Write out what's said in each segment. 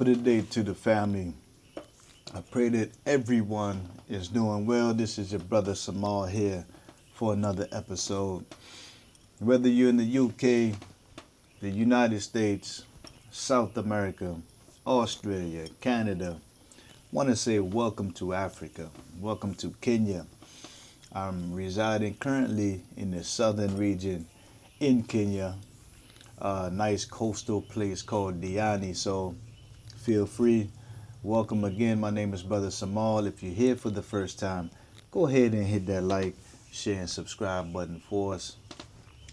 of the day to the family. I pray that everyone is doing well. This is your brother Samal here for another episode. Whether you're in the UK, the United States, South America, Australia, Canada, want to say welcome to Africa. Welcome to Kenya. I'm residing currently in the southern region in Kenya, a nice coastal place called Diani. So feel free. Welcome again. My name is Brother Samal. If you're here for the first time, go ahead and hit that like, share, and subscribe button for us.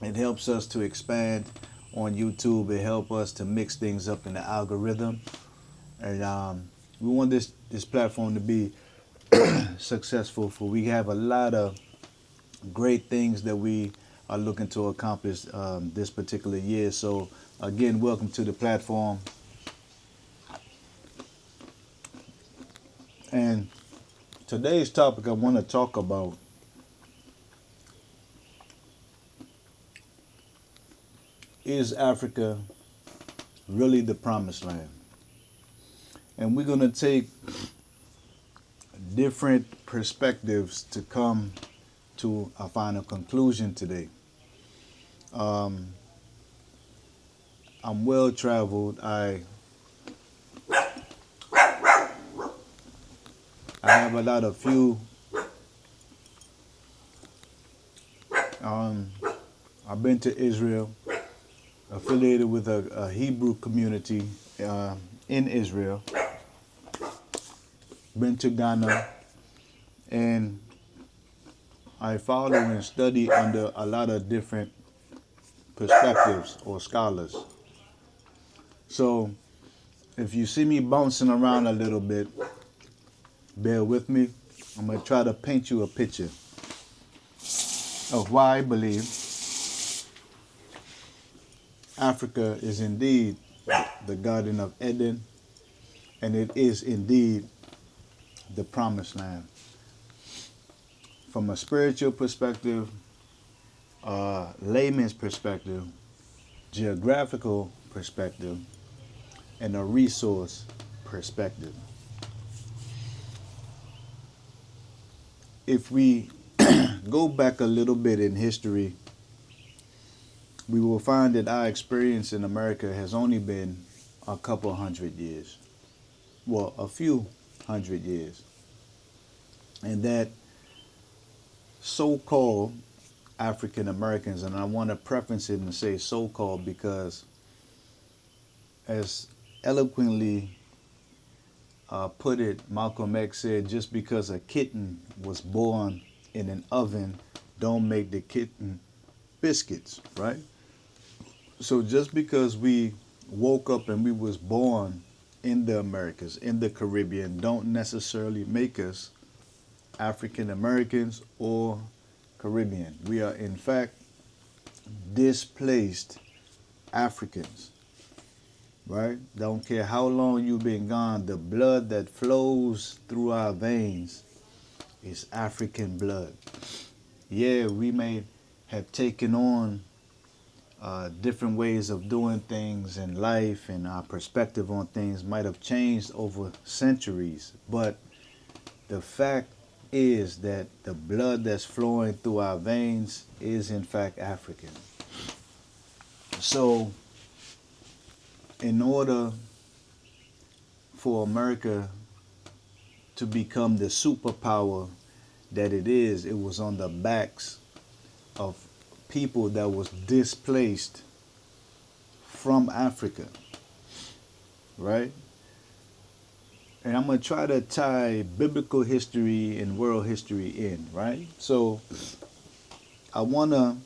It helps us to expand on YouTube. It helps us to mix things up in the algorithm. And we want this platform to be successful, for we have a lot of great things that we are looking to accomplish this particular year. So again, welcome to the platform. And today's topic I want to talk about is Africa really the promised land? And we're going to take different perspectives to come to a final conclusion today. I'm well traveled. I have a lot of I've been to Israel, affiliated with a Hebrew community in Israel. Been to Ghana, and I follow and study under a lot of different perspectives or scholars. So if you see me bouncing around a little bit, bear with me. I'm going to try to paint you a picture of why I believe Africa is indeed the Garden of Eden, and it is indeed the promised land. From a spiritual perspective, layman's perspective, geographical perspective, and a resource perspective. If we go back a little bit in history, we will find that our experience in America has only been a couple hundred years. Well, a few hundred years. And that so-called African Americans, and I want to preface it and say so-called because, as eloquently put it, Malcolm X said, just because a kitten was born in an oven don't make the kitten biscuits, right? So just because we woke up and we was born in the Americas, in the Caribbean, don't necessarily make us African Americans or Caribbean. We are in fact displaced Africans, right? Don't care how long you've been gone, the blood that flows through our veins is African blood. Yeah, we may have taken on different ways of doing things in life, and our perspective on things might have changed over centuries, but the fact is that the blood that's flowing through our veins is in fact African. So in order for America to become the superpower that it is, it was on the backs of people that was displaced from Africa, right? And I'm going to try to tie biblical history and world history in, right? So I want to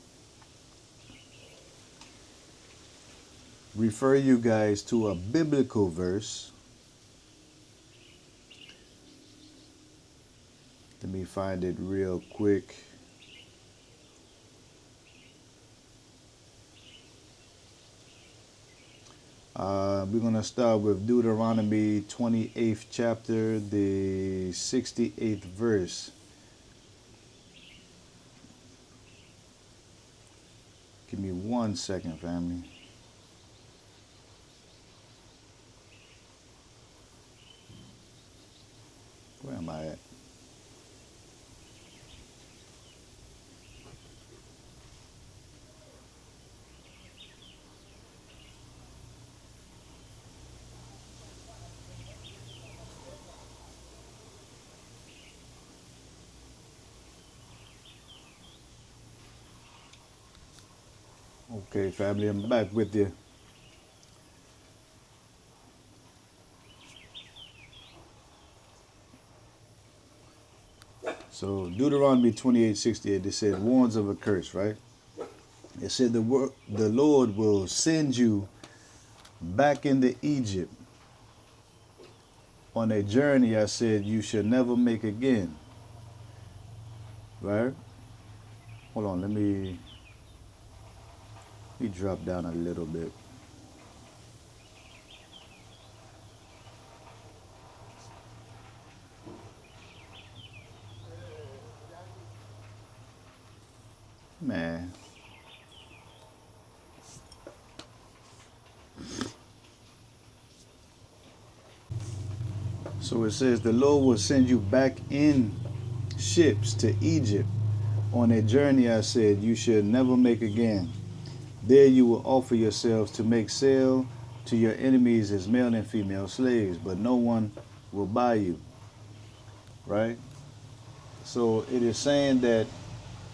refer you guys to a biblical verse. Let me find it real quick. We're going to start with Deuteronomy 28th chapter, the 68th verse. Give me 1 second, family. am I at? Okay, family, I'm back with you. So Deuteronomy 28:68, it said warns of a curse, right? It said the Lord will send you back into Egypt on a journey I said you should never make again. Right? Hold on, let me drop down a little bit. Man. So it says the Lord will send you back in ships to Egypt on a journey I said you should never make again. There you will offer yourselves to make sale to your enemies as male and female slaves, but no one will buy you. Right? So it is saying that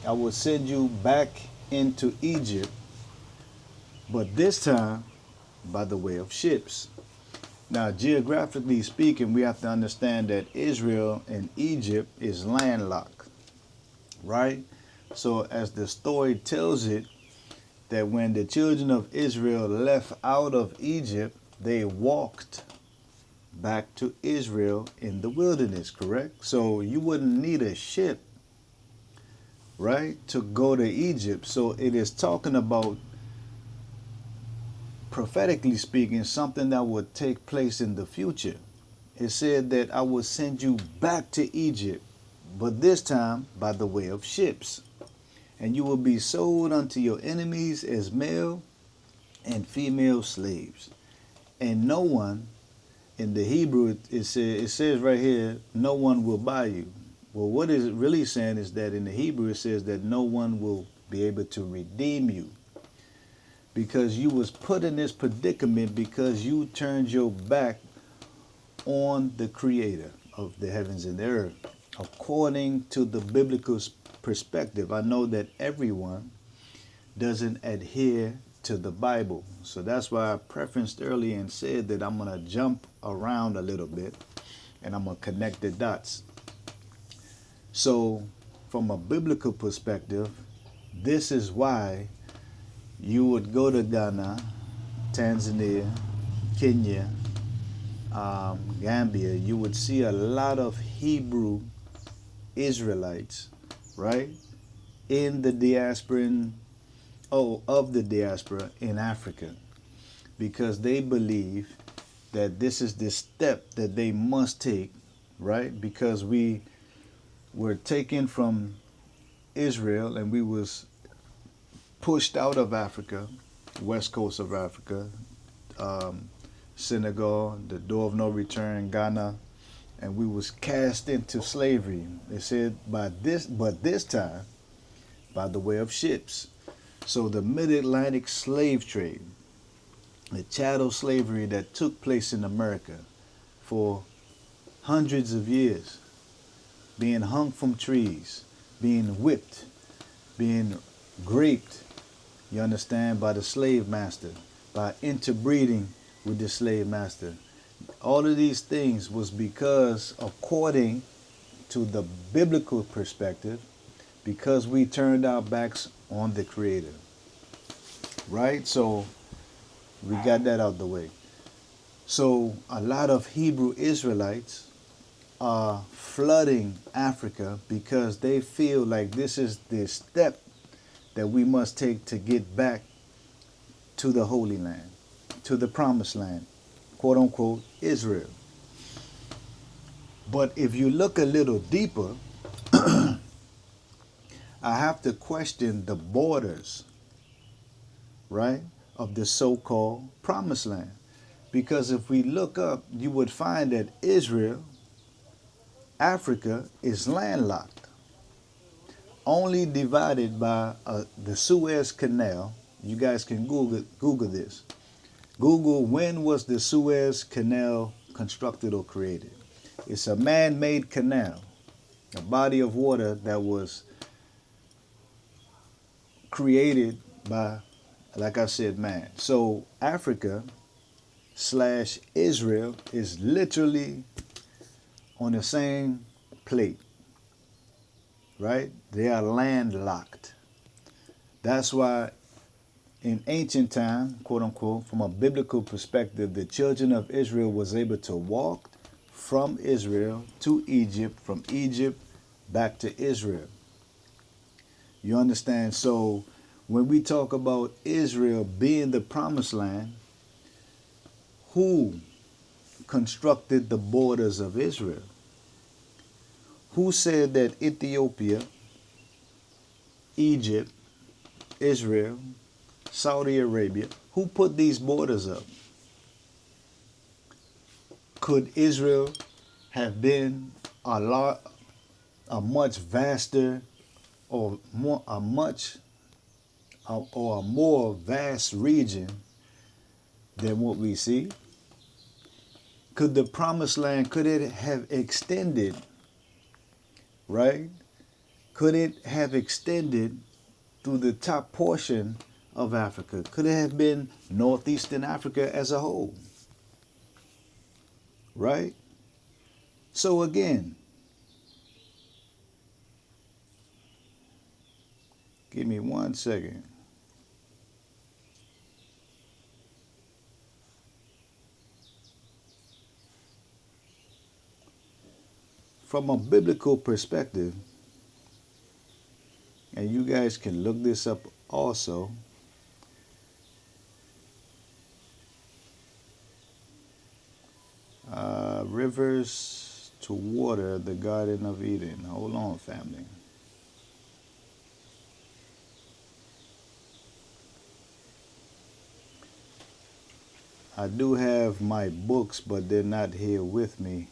I will send you back into Egypt, but this time by the way of ships. Now, geographically speaking, we have to understand that Israel and Egypt is landlocked, right? So as the story tells it, that when the children of Israel left out of Egypt, they walked back to Israel in the wilderness, correct? So you wouldn't need a ship, right, to go to Egypt. So it is talking about, prophetically speaking, something that would take place in the future. It said that I will send you back to Egypt, but this time by the way of ships. And you will be sold unto your enemies as male and female slaves. And no one, in the Hebrew, it says right here, no one will buy you. Well, what is it really saying is that in the Hebrew it says that no one will be able to redeem you. Because you was put in this predicament because you turned your back on the creator of the heavens and the earth. According to the biblical perspective, I know that everyone doesn't adhere to the Bible. So that's why I preferenced earlier and said that I'm going to jump around a little bit and I'm going to connect the dots. So from a biblical perspective, this is why you would go to Ghana, Tanzania, Kenya, Gambia, you would see a lot of Hebrew Israelites, right, in the diaspora, of the diaspora in Africa, because they believe that this is the step that they must take, right? Because we were taken from Israel and we was pushed out of Africa, west coast of Africa, Senegal, the door of no return, Ghana, and we was cast into slavery. They said but this time by the way of ships. So the mid-Atlantic slave trade, the chattel slavery that took place in America for hundreds of years, being hung from trees, being whipped, being raped, you understand, by the slave master, by interbreeding with the slave master. All of these things was because, according to the biblical perspective, because we turned our backs on the Creator. Right? So we got that out the way. So a lot of Hebrew Israelites are flooding Africa because they feel like this is the step that we must take to get back to the Holy Land, to the Promised Land, quote unquote, Israel. But if you look a little deeper, I have to question the borders, right, of the so-called Promised Land. Because if we look up, you would find that Israel Africa is landlocked, only divided by the Suez Canal. You guys can Google this. Google, when was the Suez Canal constructed or created? It's a man-made canal, a body of water that was created by, like I said, man. So Africa slash Israel is literally on the same plate, right? They are landlocked. That's why in ancient time, quote unquote, from a biblical perspective, the children of Israel was able to walk from Israel to Egypt, from Egypt back to Israel. You understand? So when we talk about Israel being the promised land, who constructed the borders of Israel? Who said that Ethiopia, Egypt, Israel, Saudi Arabia, who put these borders up? Could Israel have been a much vaster or a more vast region than what we see? Could the promised land, could it have extended, right? Could it have extended through the top portion of Africa? Could it have been northeastern Africa as a whole? Right? So again, give me 1 second. From a biblical perspective, and you guys can look this up also, rivers to water the Garden of Eden. Hold on, family. I do have my books, but they're not here with me.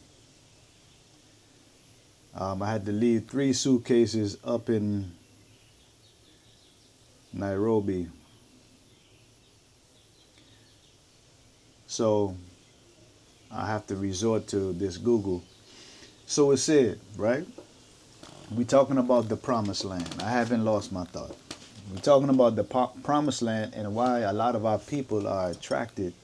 I had to leave 3 suitcases up in Nairobi. So I have to resort to this Google. So it said, right? We're talking about the promised land. I haven't lost my thought. We're talking about the promised land and why a lot of our people are attracted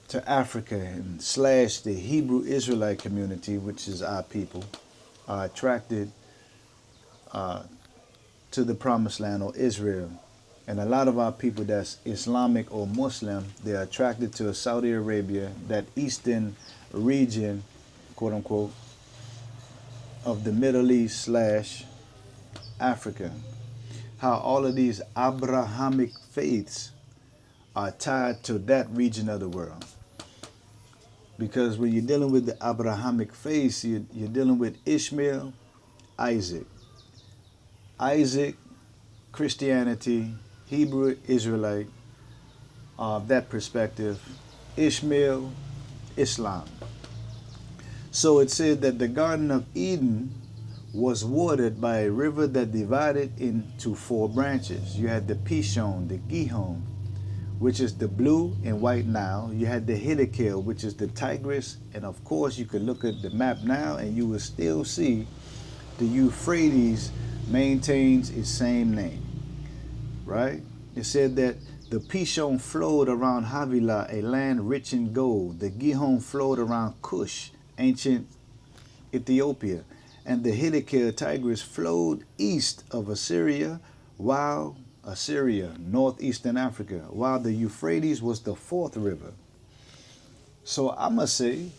to Africa and slash the Hebrew Israelite community, which is our people, are attracted to the promised land or Israel. And a lot of our people that's Islamic or Muslim, they're attracted to Saudi Arabia, that eastern region, quote unquote, of the Middle East slash Africa. How all of these Abrahamic faiths are tied to that region of the world. Because when you're dealing with the Abrahamic faith, you're dealing with Ishmael, Isaac. Isaac, Christianity, Hebrew Israelite, that perspective. Ishmael, Islam. So it said that the Garden of Eden was watered by a river that divided into 4 branches. You had the Pishon, the Gihon, which is the blue and white Nile. You had the Hiddekel, which is the Tigris. And of course, you could look at the map now and you will still see the Euphrates maintains its same name, right? It said that the Pishon flowed around Havilah, a land rich in gold. The Gihon flowed around Kush, ancient Ethiopia. And the Hiddekel Tigris flowed east of Assyria, northeastern Africa, while the Euphrates was the 4th river. So I must say,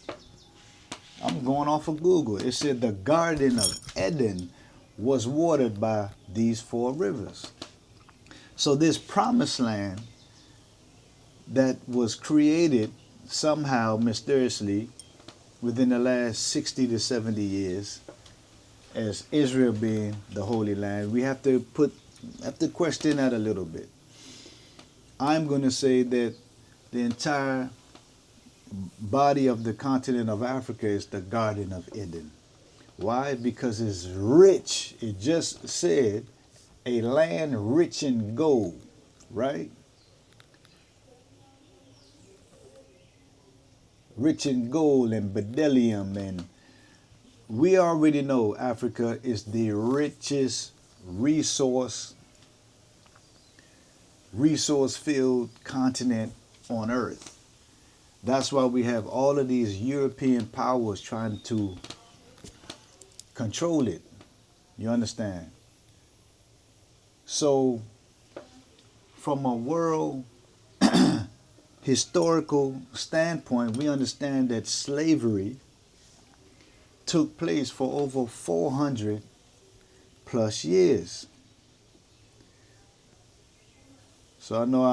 I'm going off of Google. It said the Garden of Eden was watered by these 4 rivers. So this promised land that was created somehow mysteriously within the last 60 to 70 years as Israel being the Holy Land, we have to question that a little bit. I'm going to say that the entire body of the continent of Africa is the Garden of Eden. Why? Because it's rich. It just said a land rich in gold, right? Rich in gold and bdellium, and we already know Africa is the richest resource filled continent on earth. That's why we have all of these European powers trying to control it. You understand? So, from a world historical standpoint, we understand that slavery took place for over 400 plus years. So I know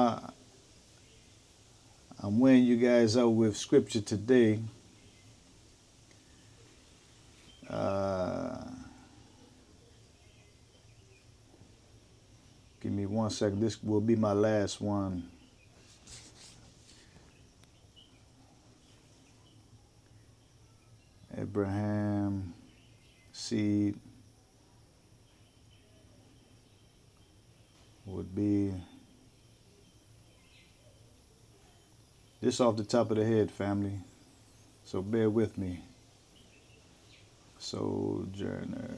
I'm weighing you guys out with scripture today. Give me 1 second. This will be my last one. Abraham seed would be this off the top of the head, family. So bear with me. Sojourner.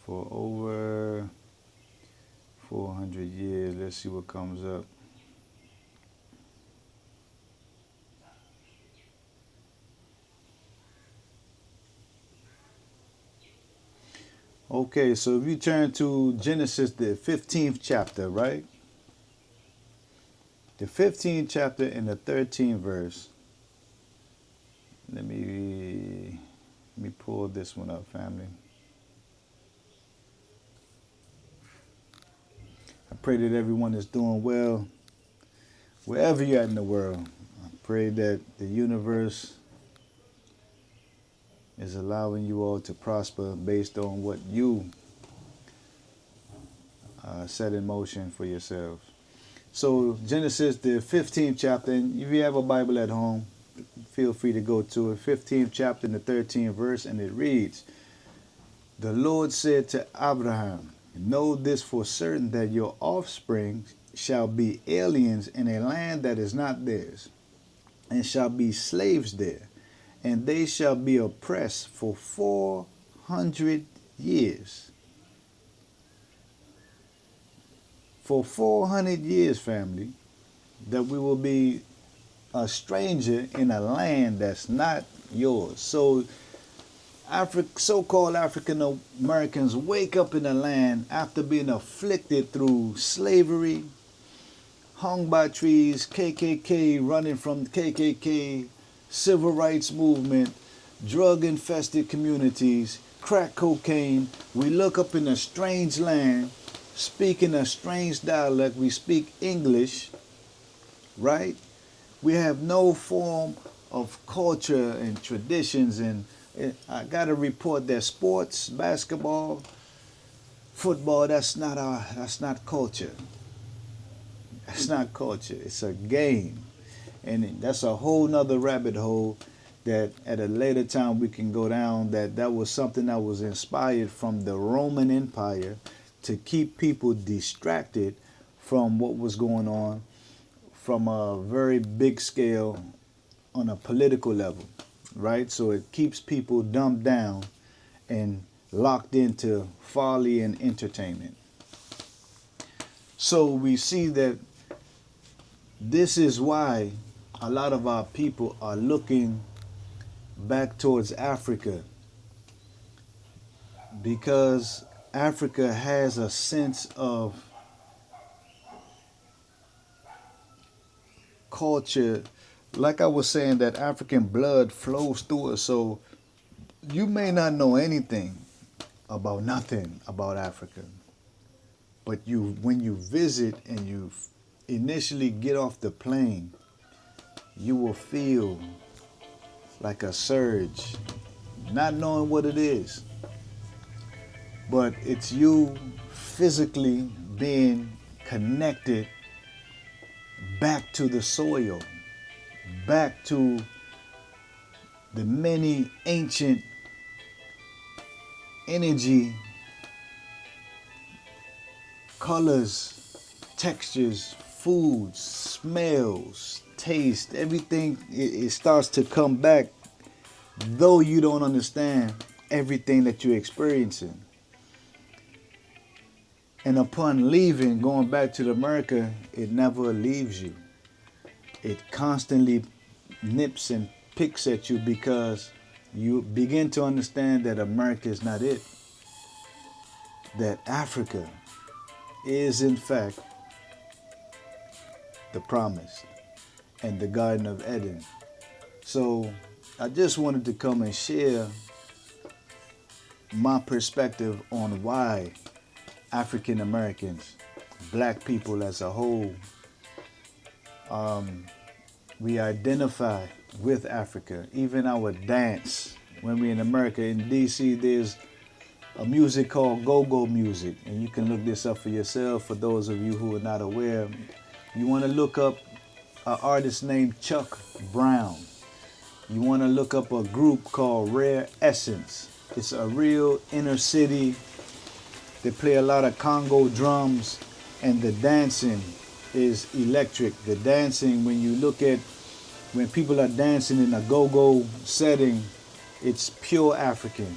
For over 400 years. Let's see what comes up. Okay, so if you turn to Genesis, the 15th chapter, right? The 15th chapter and the 13th verse. Let me pull this one up, family. I pray that everyone is doing well wherever you're at in the world. I pray that the universe is allowing you all to prosper based on what you set in motion for yourselves. So Genesis, the 15th chapter, and if you have a Bible at home, feel free to go to it. 15th chapter and the 13th verse, and it reads, "The Lord said to Abraham, know this for certain that your offspring shall be aliens in a land that is not theirs, and shall be slaves there. And they shall be oppressed for 400 years. For 400 years, family, that we will be a stranger in a land that's not yours. So, so-called African Americans wake up in a land after being afflicted through slavery, hung by trees, KKK, running from KKK, civil rights movement, drug-infested communities, crack cocaine. We look up in a strange land, speaking a strange dialect. We speak English, right? We have no form of culture and traditions. And I got to report that sports, basketball, football, that's not culture. That's not culture. It's a game. And that's a whole nother rabbit hole that at a later time we can go down, that was something that was inspired from the Roman Empire to keep people distracted from what was going on from a very big scale on a political level, right? So it keeps people dumbed down and locked into folly and entertainment. So we see that this is why a lot of our people are looking back towards Africa, because Africa has a sense of culture. Like I was saying, that African blood flows through us. So you may not know anything about nothing about Africa, but when you visit and you initially get off the plane, you will feel like a surge, not knowing what it is, but it's you physically being connected back to the soil, back to the many ancient energy, colors, textures, foods, smells, taste, everything, it starts to come back, though you don't understand everything that you're experiencing. And upon leaving, going back to America, it never leaves you. It constantly nips and picks at you because you begin to understand that America is not it. That Africa is in fact the promise and the Garden of Eden. So I just wanted to come and share my perspective on why African Americans, black people as a whole, we identify with Africa. Even our dance, when we're in America, in DC, there's a music called go-go music, and you can look this up for yourself. For those of you who are not aware, you want to look up an artist named Chuck Brown. You want to look up a group called Rare Essence. It's a real inner city. They play a lot of Congo drums, and the dancing is electric. The dancing, when you look at when people are dancing in a go-go setting, it's pure African,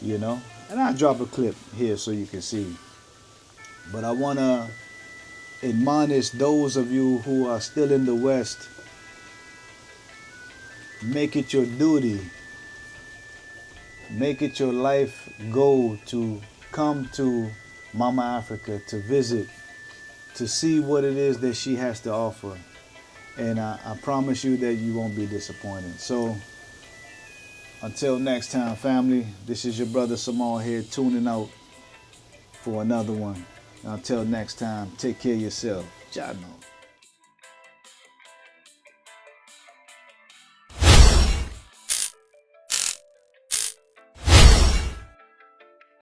you know. And I'll drop a clip here so you can see. But I want to admonish those of you who are still in the West, make it your duty, make it your life goal to come to Mama Africa, to visit, to see what it is that she has to offer. And I promise you that you won't be disappointed. So until next time, family, this is your brother Samal here, tuning out for another one. Until next time, take care of yourself. Jah know.